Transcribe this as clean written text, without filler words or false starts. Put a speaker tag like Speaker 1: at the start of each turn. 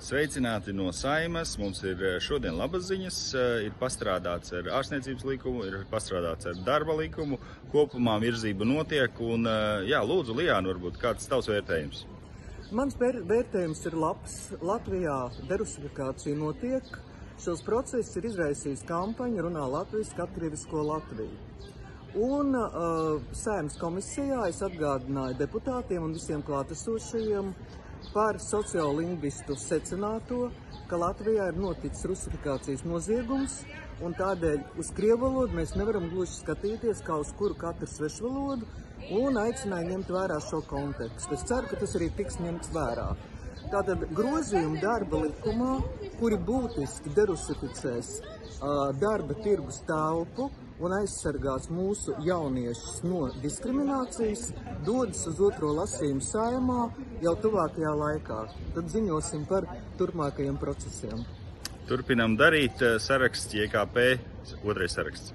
Speaker 1: Sveicināti no Saeimas. Mums ir šodien labas ziņas. Ir pastrādāts ar ārstniecības likumu, ir pastrādāts ar darba likumu. Kopumā virzība notiek. Un, jā, lūdzu, Lijāna, varbūt kāds tavs vērtējums?
Speaker 2: Mans vērtējums ir labs. Latvijā derusifikācija notiek. Šos procesus ir izraisījis kampaņa Runā latviski, atkrievisko Latviju. Un Saeimas komisijā es atgādināju deputātiem un visiem klātesošajiem par sociolingvistu secināto, ka Latvijā ir noticis rusifikācijas noziegums, un tādēļ uz krievu valodu mēs nevaram gluži skatīties kā uz kuru katru svešvalodu, un aicināju ņemt vērā šo kontekstu. Es ceru, ka tas arī tiks ņemts vērā. Tātad grozījumi darba likumā, kuri būtiski derusificēs darba tirgus telpu un aizsargās mūsu jauniešus no diskriminācijas, dodas uz otro lasījumu Saeimā jau tuvākajā laikā. Tad ziņosim par turpmākajiem procesiem.
Speaker 1: Turpinam darīt saraksts JKP, otrais saraksts.